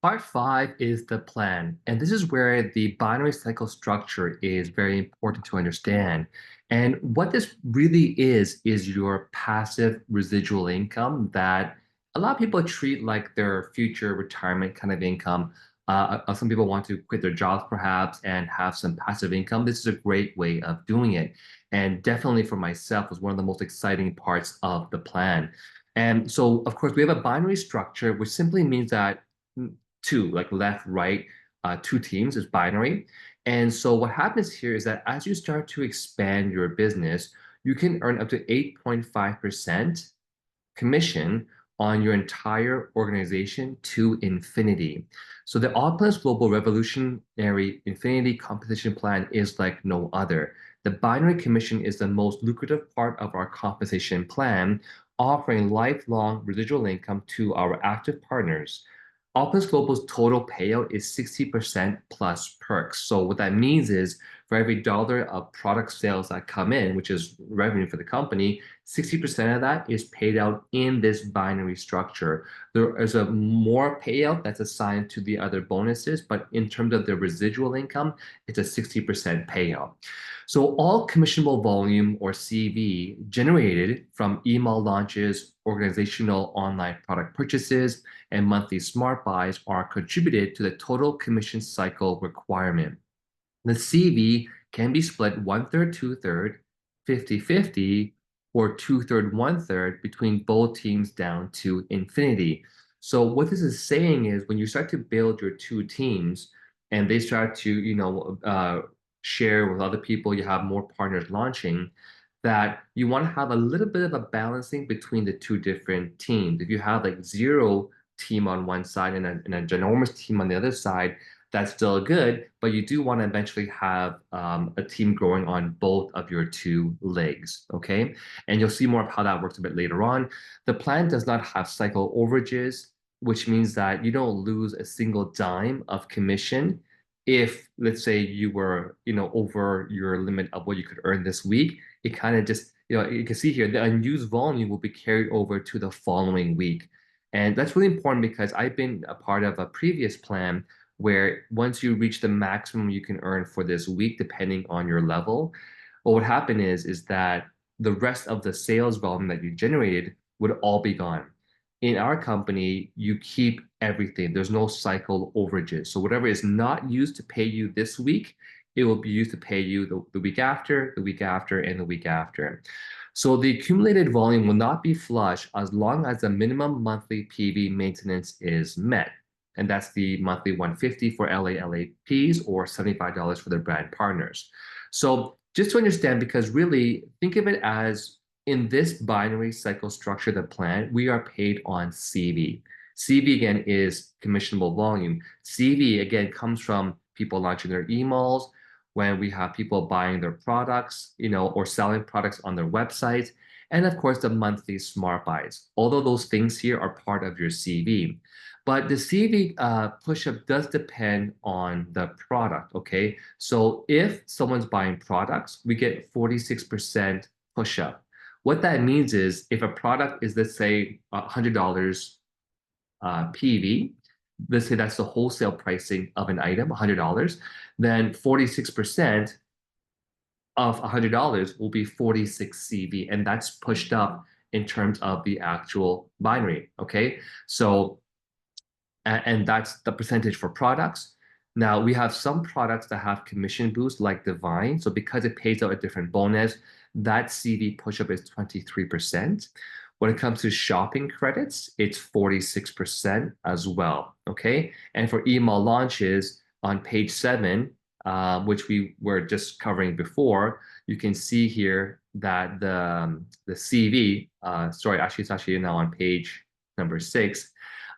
part five is the plan. And this is where the binary cycle structure is very important to understand. And what this really is your passive residual income that a lot of people treat like their future retirement kind of income. Some people want to quit their jobs perhaps and have some passive income. This is a great way of doing it. And definitely for myself was one of the most exciting parts of the plan. And so, of course, we have a binary structure, which simply means that two, like left, right, two teams is binary. And so what happens here is that as you start to expand your business, you can earn up to 8.5% commission on your entire organization to infinity. So the Opulence Global Revolutionary Infinity Compensation Plan is like no other. The binary commission is the most lucrative part of our compensation plan, offering lifelong residual income to our active partners. Opulence Global's total payout is 60% plus perks. So what that means is for every dollar of product sales that come in, which is revenue for the company, 60% of that is paid out in this binary structure. There is a more payout that's assigned to the other bonuses, but in terms of the residual income, it's a 60% payout. So all commissionable volume or CV generated from email launches, organizational online product purchases, and monthly smart buys are contributed to the total commission cycle requirement. The CV can be split one-third, two-third, 50-50, or two-third, one-third between both teams down to infinity. So what this is saying is when you start to build your two teams and they start to, share with other people, you have more partners launching, that you want to have a little bit of a balancing between the two different teams. If you have like zero team on one side and a ginormous team on the other side, that's still good, but you do want to eventually have a team growing on both of your two legs, okay? And you'll see more of how that works a bit later on. The plan does not have cycle overages, which means that you don't lose a single dime of commission if, let's say, you were, over your limit of what you could earn this week. It kind of just, you can see here, the unused volume will be carried over to the following week. And that's really important because I've been a part of a previous plan where once you reach the maximum you can earn for this week, depending on your level, what would happen is that the rest of the sales volume that you generated would all be gone. In our company, you keep everything. There's no cycle overages. So whatever is not used to pay you this week, it will be used to pay you the week after, the week after, and the week after. So the accumulated volume will not be flush as long as the minimum monthly PV maintenance is met. And that's the monthly 150 for LAPs or $75 for their brand partners. So just to understand, because really think of it as in this binary cycle structure, the plan, we are paid on CV. CV again is commissionable volume. CV again comes from people launching their emails, when we have people buying their products, or selling products on their website, and of course the monthly smart buys. Although those things here are part of your CV. But the CV push-up does depend on the product, okay? So if someone's buying products, we get 46% push-up. What that means is if a product is, let's say, $100 PV, let's say that's the wholesale pricing of an item, $100, then 46% of $100 will be 46 CV, and that's pushed up in terms of the actual binary, okay? So, and that's the percentage for products. Now, we have some products that have commission boost like Divine. So because it pays out a different bonus, that CV push-up is 23%. When it comes to shopping credits, it's 46% as well, okay? And for email launches on page 7, which we were just covering before, you can see here that the CV, sorry, actually, it's actually now on page number 6.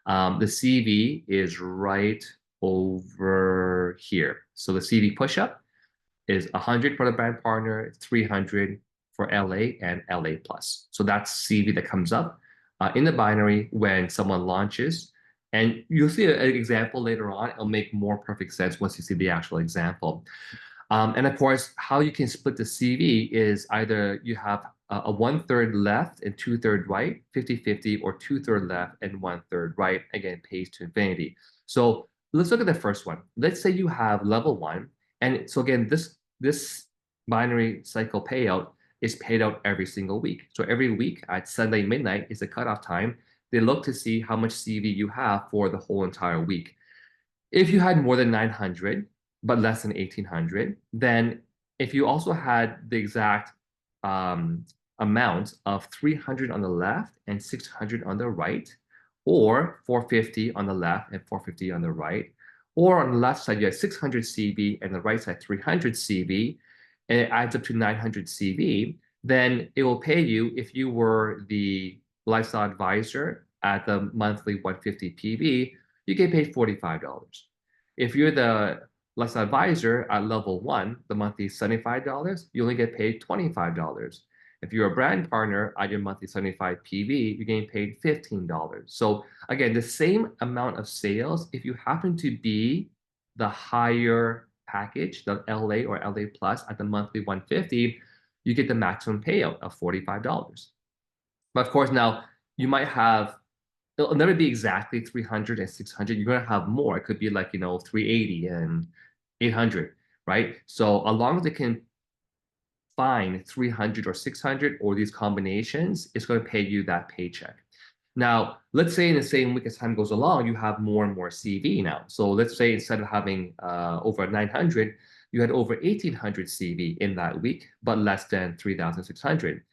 The CV is right over here. So the CV push-up is 100 for the brand partner, 300 for LA and LA plus. So that's CV that comes up in the binary when someone launches. And you'll see an example later on. It'll make more perfect sense once you see the actual example. And of course, how you can split the CV is either you have a one-third left and two-third right, 50-50, or two-third left and one-third right, again, pays to infinity. So let's look at the first one. Let's say you have level one, and so again, this binary cycle payout is paid out every single week. So every week at Sunday midnight is the cutoff time. They look to see how much CV you have for the whole entire week. If you had more than 900, but less than 1800, then if you also had the exact um, amount of 300 on the left and 600 on the right, or 450 on the left and 450 on the right, or on the left side, you have 600 CV and the right side, 300 CV, and it adds up to 900 CV, then it will pay you if you were the lifestyle advisor at the monthly 150 PV, you get paid $45. If you're the lifestyle advisor at level one, the monthly is $75, you only get paid $25. If you're a brand partner at your monthly 75 PV, you're getting paid $15. So again, the same amount of sales, if you happen to be the higher package, the LA or LA Plus at the monthly 150, you get the maximum payout of $45. But of course, now you might have, it'll never be exactly 300 and 600. You're going to have more. It could be like, 380 and 800, right? So as long as they can find 300 or 600 or these combinations, it's going to pay you that paycheck. Now, let's say in the same week as time goes along, you have more and more CV now. So let's say instead of having over 900, you had over 1800 CV in that week, but less than 3600.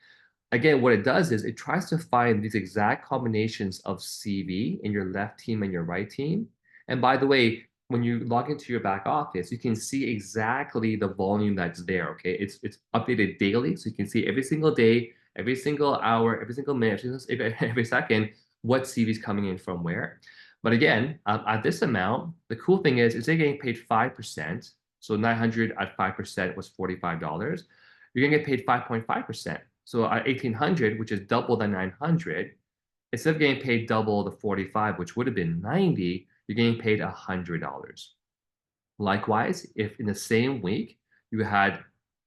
Again, what it does is it tries to find these exact combinations of CV in your left team and your right team. And by the way, when you log into your back office, you can see exactly the volume that's there. Okay, it's updated daily, so you can see every single day, every single hour, every single minute, every second, what CV is coming in from where. But again, at this amount, the cool thing is they're getting paid 5%. So 900 at 5% was $45. You're gonna get paid 5.5%. So at 1800, which is double the 900, instead of getting paid double the 45, which would have been 90, you're getting paid $100. Likewise, if in the same week you had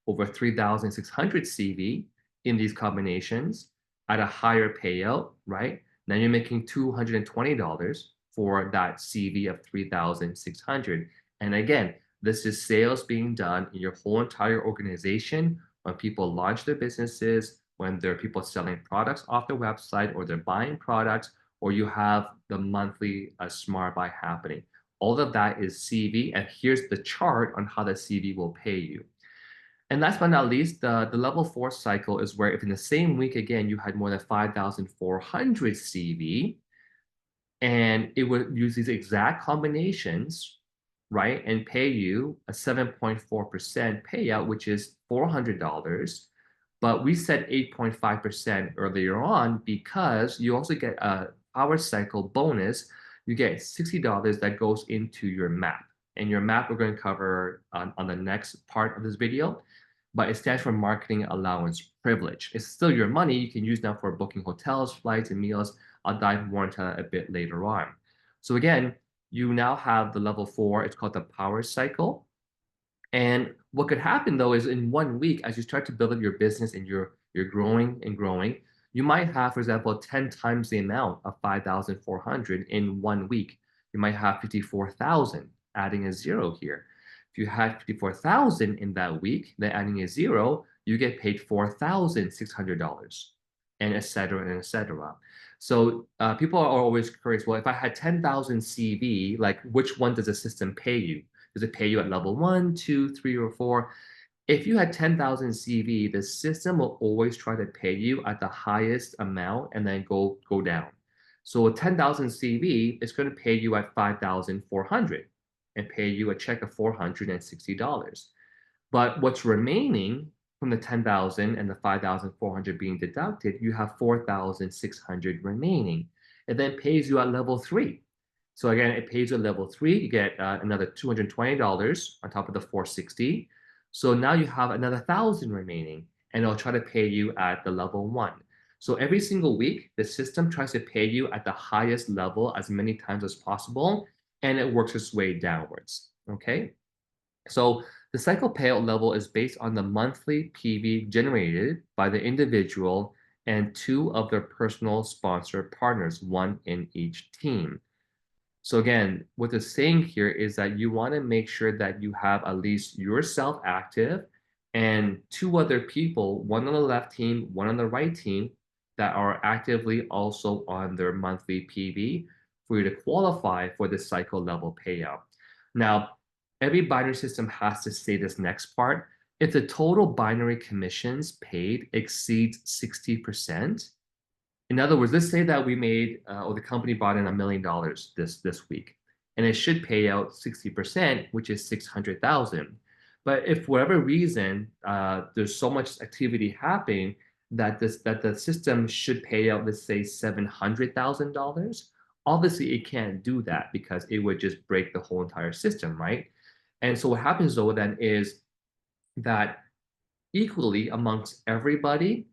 over 3,600 CV in these combinations at a higher payout, right? Now you're making $220 for that CV of 3,600. And again, this is sales being done in your whole entire organization when people launch their businesses, when there are people selling products off their website, or they're buying products, or you have the monthly smart buy happening. All of that is CV, and here's the chart on how the CV will pay you. And last but not least, the level four cycle is where if in the same week, again, you had more than 5,400 CV, and it would use these exact combinations, right, and pay you a 7.4% payout, which is $400. But we said 8.5% earlier on because you also get a power cycle bonus. You get $60 that goes into your map. And your map we're going to cover on the next part of this video, but it stands for marketing allowance privilege. It's still your money you can use now for booking hotels, flights, and meals. I'll dive more into that a bit later on. So again, you now have the level four. It's called the power cycle. And what could happen though is in 1 week, as you start to build up your business and you're growing and growing, you might have, for example, 10 times the amount of 5,400 in 1 week. You might have 54,000, adding a zero here. If you had 54,000 in that week, then adding a zero, you get paid $4,600, and et cetera, and et cetera. So people are always curious, well, if I had 10,000 CV, like which one does the system pay you? Does it pay you at level 1, 2, 3, or 4? If you had 10,000 CV, the system will always try to pay you at the highest amount and then go down. So with 10,000 CV, it's going to pay you at 5,400 and pay you a check of $460. But what's remaining from the 10,000 and the 5,400 being deducted, you have 4,600 remaining. It then pays you at level 3. So again, it pays you at level 3. You get another $220 on top of the 460. So now you have another 1,000 remaining, and it'll try to pay you at the level 1. So every single week, the system tries to pay you at the highest level as many times as possible, and it works its way downwards. Okay. So The cycle payout level is based on the monthly PV generated by the individual and two of their personal sponsor partners, one in each team. So again, what they're saying here is that you want to make sure that you have at least yourself active and two other people, one on the left team, one on the right team, that are actively also on their monthly PV for you to qualify for the cycle level payout. Now, every binary system has to say this next part. If the total binary commissions paid exceeds 60%, in other words, let's say that we made or the company brought in $1 million this week, and it should pay out 60%, which is 600,000. But if for whatever reason there's so much activity happening that the system should pay out, let's say $700,000, obviously it can't do that because it would just break the whole entire system, right? And so what happens though then is that equally amongst everybody,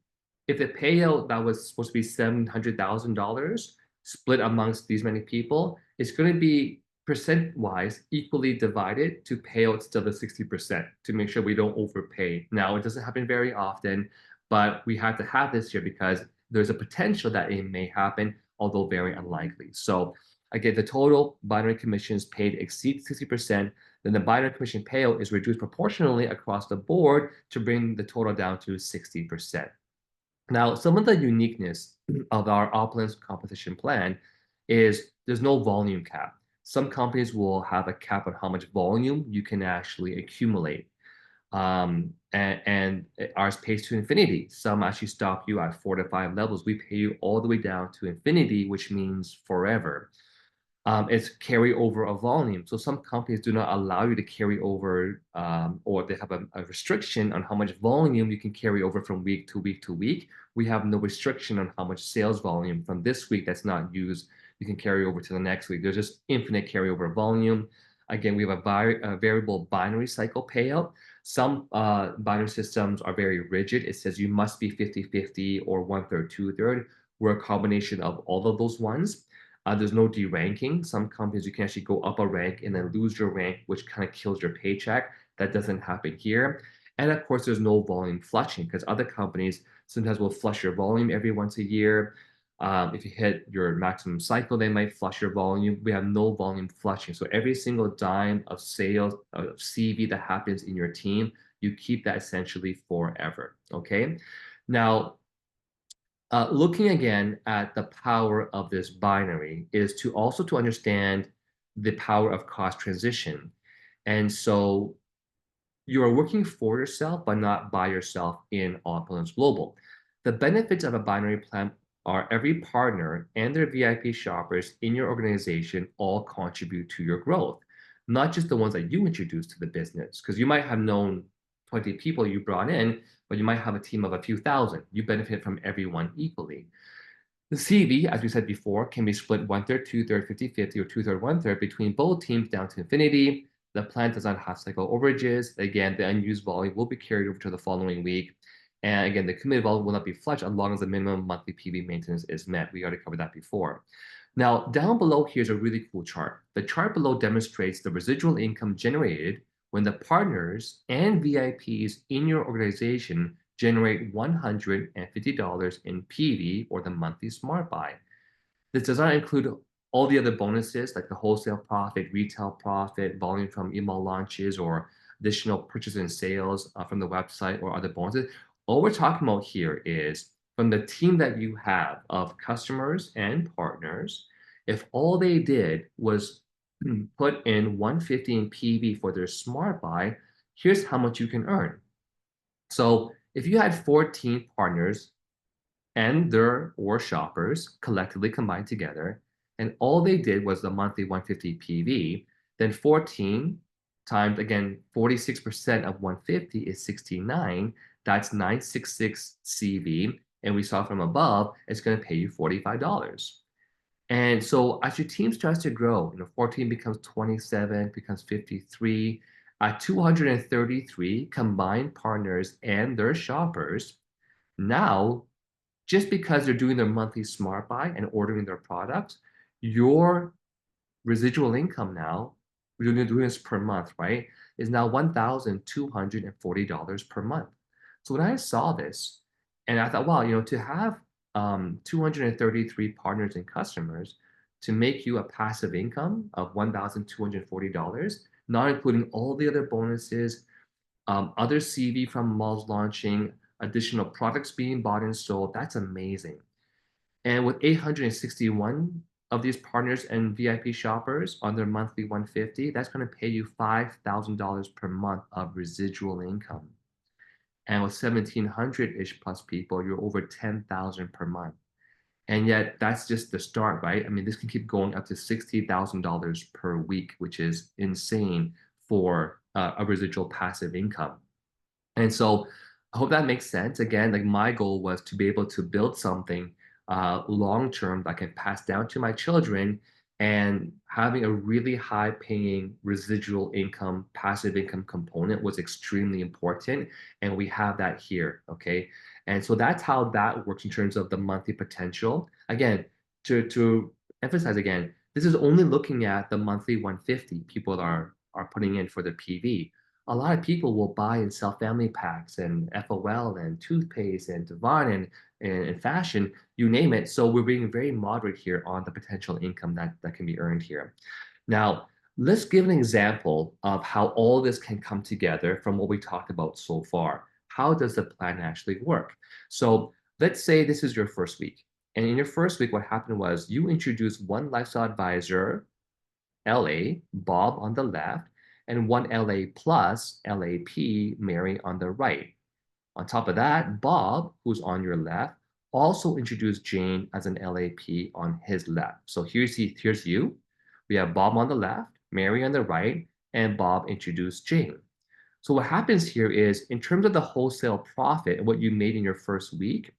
if the payout that was supposed to be $700,000 split amongst these many people, it's going to be percent-wise equally divided to pay out still the 60% to make sure we don't overpay. Now, it doesn't happen very often, but we have to have this here because there's a potential that it may happen, although very unlikely. So again, the total binary commissions paid exceeds 60%, then the binary commission payout is reduced proportionally across the board to bring the total down to 60%. Now, some of the uniqueness of our Opulence compensation plan is there's no volume cap. Some companies will have a cap on how much volume you can actually accumulate. And ours pays to infinity. Some actually stop you at 4 to 5 levels. We pay you all the way down to infinity, which means forever. It's carry over of volume. So some companies do not allow you to carry over, or they have a restriction on how much volume you can carry over from week to week to week. We have no restriction on how much sales volume from this week that's not used you can carry over to the next week. There's just infinite carryover volume. Again, we have a variable binary cycle payout. Some binary systems are very rigid. It says you must be 50-50 or 1/3, 2/3. We're a combination of all of those ones. There's no deranking. Some companies you can actually go up a rank and then lose your rank, which kind of kills your paycheck. That doesn't happen here. And of course, there's no volume flushing because other companies sometimes will flush your volume every once a year. If you hit your maximum cycle, they might flush your volume. We have no volume flushing. So every single dime of sales, of CV that happens in your team, you keep that essentially forever. Okay. Now, looking again at the power of this binary is to also to understand the power of cost transition. And so you are working for yourself, but not by yourself in Opulence Global. The benefits of a binary plan are every partner and their VIP shoppers in your organization all contribute to your growth, not just the ones that you introduce to the business, because you might have known 20 people you brought in, but you might have a team of a few thousand. You benefit from everyone equally. The CV, as we said before, can be split 1/3, 2/3, 50-50, or 2/3, 1/3 between both teams down to infinity. The plan does not have cycle overages. Again, the unused volume will be carried over to the following week. And again, the committed volume will not be flushed as long as the minimum monthly PV maintenance is met. We already covered that before. Now, down below, here's a really cool chart. The chart below demonstrates the residual income generated when the partners and VIPs in your organization generate $150 in PV or the monthly smart buy. This does not include all the other bonuses like the wholesale profit, retail profit, volume from email launches, or additional purchases and sales from the website or other bonuses. All we're talking about here is from the team that you have of customers and partners, if all they did was put in 150 in PV for their smart buy, here's how much you can earn. So if you had 14 partners and their or shoppers collectively combined together, and all they did was the monthly 150 PV, then 14 times, again, 46% of 150 is 69. That's 966 CV. And we saw from above, it's going to pay you $45. And so as your team starts to grow, 14 becomes 27, becomes 53, at 233 combined partners and their shoppers, now, just because they're doing their monthly smart buy and ordering their products, your residual income now, we're doing this per month, right? is now $1,240 per month. So when I saw this, and I thought, wow, to have 233 partners and customers to make you a passive income of $1,240, not including all the other bonuses, other CV from malls launching, additional products being bought and sold, that's amazing. And with 861 of these partners and VIP shoppers on their monthly 150, that's going to pay you $5,000 per month of residual income. And with 1,700-ish plus people, you're over 10,000 per month. And yet that's just the start, right? I mean, this can keep going up to $60,000 per week, which is insane for a residual passive income. And so I hope that makes sense. Again, like my goal was to be able to build something long term that I can pass down to my children, and having a really high paying residual income, passive income component was extremely important. And we have that here. Okay. And so that's how that works in terms of the monthly potential. Again, to emphasize again, this is only looking at the monthly 150 people are putting in for the PV. A lot of people will buy and sell family packs and FOL and toothpaste and Devon and fashion, you name it. So we're being very moderate here on the potential income that can be earned here. Now, let's give an example of how all this can come together from what we talked about so far. How does the plan actually work? So let's say this is your first week. And in your first week, what happened was you introduced one lifestyle advisor, LA, Bob on the left, and one LA plus, LAP, Mary on the right. On top of that, Bob, who's on your left, also introduced Jane as an LAP on his left. So here's you. We have Bob on the left, Mary on the right, and Bob introduced Jane. So what happens here is, in terms of the wholesale profit, what you made in your first week,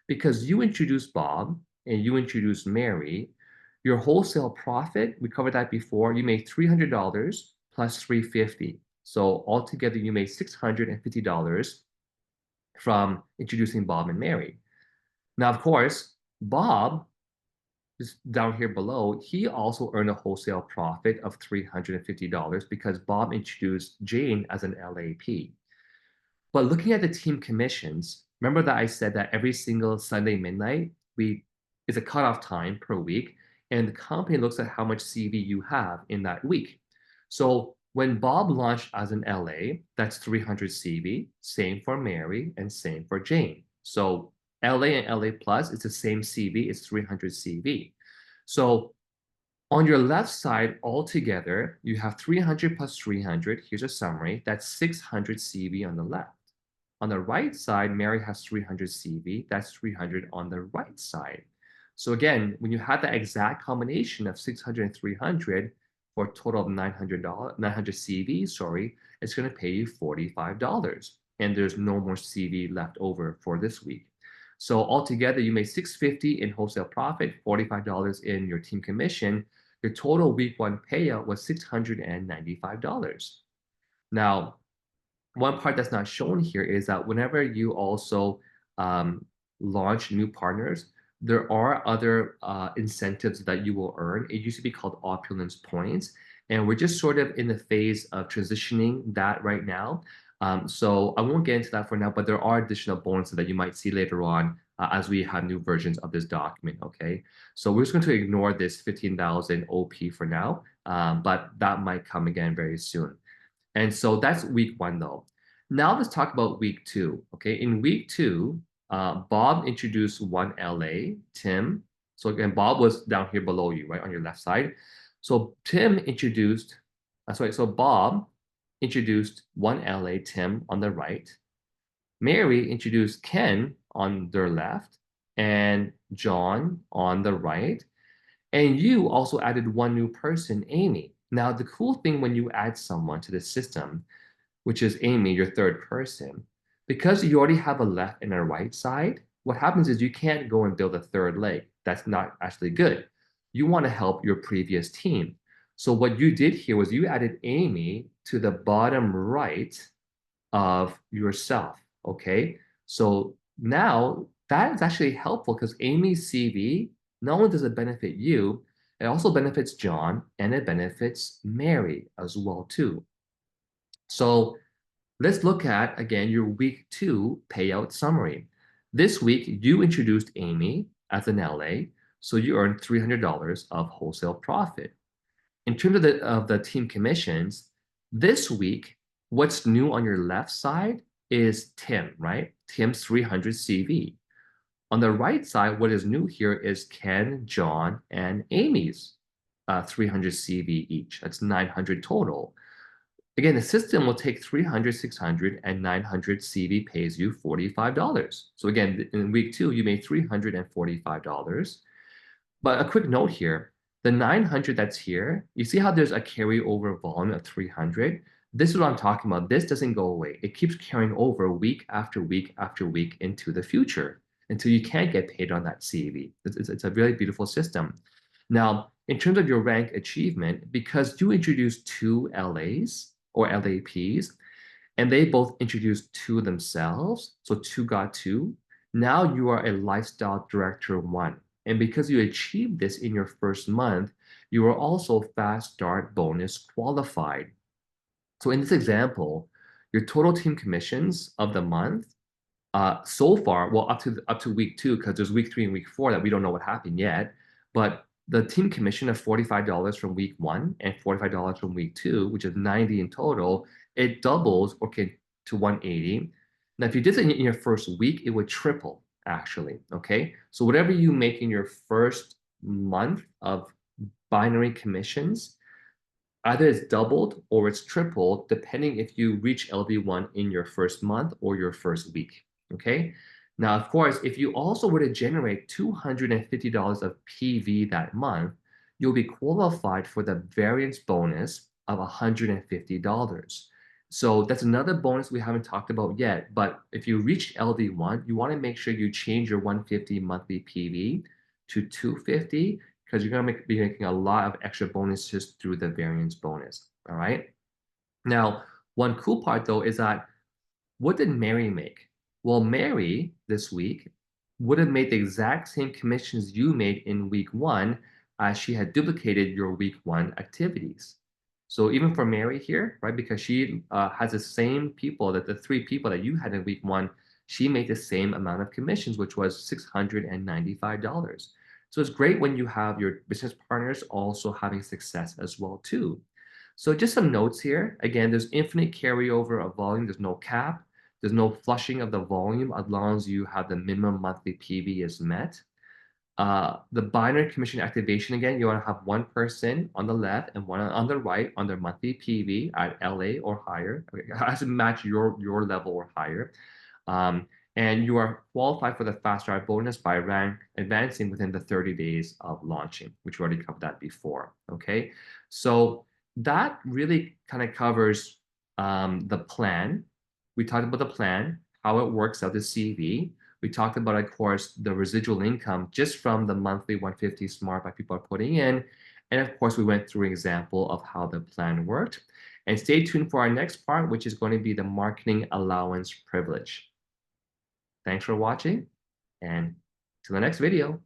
because you introduced Bob and you introduced Mary, your wholesale profit, we covered that before, you made $300 plus 350. So altogether, you made $650 from introducing Bob and Mary. Now, of course, Bob is down here below. He also earned a wholesale profit of $350 because Bob introduced Jane as an LAP. But looking at the team commissions, remember that I said that every single Sunday midnight, we is a cutoff time per week, and the company looks at how much CV you have in that week. So when Bob launched as an LA, that's 300 CV, same for Mary and same for Jane. So LA and LA plus, it's the same CV, it's 300 CV. So on your left side, altogether, you have 300 plus 300. Here's a summary. That's 600 CV on the left. On the right side, Mary has 300 CV. That's 300 on the right side. So again, when you have that exact combination of 600 and 300 for a total of $900, 900 CV, sorry, it's going to pay you $45. And there's no more CV left over for this week. So altogether, you made $650 in wholesale profit, $45 in your team commission. Your total week one payout was $695. Now, one part that's not shown here is that whenever you also launch new partners, there are other incentives that you will earn. It used to be called Opulence points, and we're just sort of in the phase of transitioning that right now. So I won't get into that for now, but there are additional bonuses that you might see later on as we have new versions of this document, okay? So we're just going to ignore this 15,000 OP for now, but that might come again very soon. And so that's week one, though. Now let's talk about week two. Okay, in week two, Bob introduced one LA, Tim. So again, Bob was down here below you, right, on your left side. So Tim introduced, sorry, so Bob introduced one LA, Tim on the right. Mary introduced Ken on their left and John on the right. And you also added one new person, Amy. Now, the cool thing when you add someone to the system, which is Amy, your third person, because you already have a left and a right side, what happens is you can't go and build a third leg. That's not actually good. You want to help your previous team. So what you did here was you added Amy to the bottom right of yourself, okay? So now that is actually helpful because Amy's CV, not only does it benefit you, it also benefits John and it benefits Mary as well too. So let's look at, again, your week two payout summary. This week, you introduced Amy as an LA, so you earned $300 of wholesale profit. In terms of the team commissions, this week, what's new on your left side is Tim, right? Tim's 300 CV. On the right side, what is new here is Ken, John, and Amy's 300 CV each. That's 900 total. Again, the system will take 300, 600, and 900 CV pays you $45. So again, in week two, you made $345. But a quick note here, the 900 that's here, you see how there's a carryover volume of 300? This is what I'm talking about. This doesn't go away. It keeps carrying over week after week after week into the future until you can't get paid on that CV. It's a really beautiful system. Now, in terms of your rank achievement, because you introduced two LAs or LAPs, and they both introduced two themselves, so two got two. Now you are a lifestyle director one. And because you achieved this in your first month, you are also fast start bonus qualified. So in this example, your total team commissions of the month so far, well, up to week two, because there's week three and week four that we don't know what happened yet. But the team commission of $45 from week one and $45 from week two, which is 90 in total, it doubles okay to 180. Now, if you did it in your first week, it would triple actually. Okay, so whatever you make in your first month of binary commissions, either it's doubled or it's tripled, depending if you reach LV1 in your first month or your first week. Okay. Now, of course, if you also were to generate $250 of PV that month, you'll be qualified for the variance bonus of $150. So that's another bonus we haven't talked about yet. But if you reach LV1, you want to make sure you change your 150 monthly PV to 250 because you're going to be making a lot of extra bonuses through the variance bonus. All right. Now, one cool part though is that what did Mary make? Well, Mary this week would have made the exact same commissions you made in week one as she had duplicated your week one activities. So even for Mary here, right, because she has the same people that the three people that you had in week one, she made the same amount of commissions, which was $695. So it's great when you have your business partners also having success as well too. So just some notes here. Again, there's infinite carryover of volume. There's no cap. There's no flushing of the volume as long as you have the minimum monthly PV is met. The binary commission activation, again, you want to have one person on the left and one on the right on their monthly PV at LA or higher. Okay, it has to match your level or higher. And you are qualified for the fast start bonus by rank advancing within the 30 days of launching, which we already covered that before. Okay, so that really kind of covers the plan. We talked about the plan, how it works out the CV. We talked about, of course, the residual income just from the monthly 150 smart that people are putting in. And of course, we went through an example of how the plan worked. And stay tuned for our next part, which is going to be the marketing allowance privilege. Thanks for watching, and to the next video.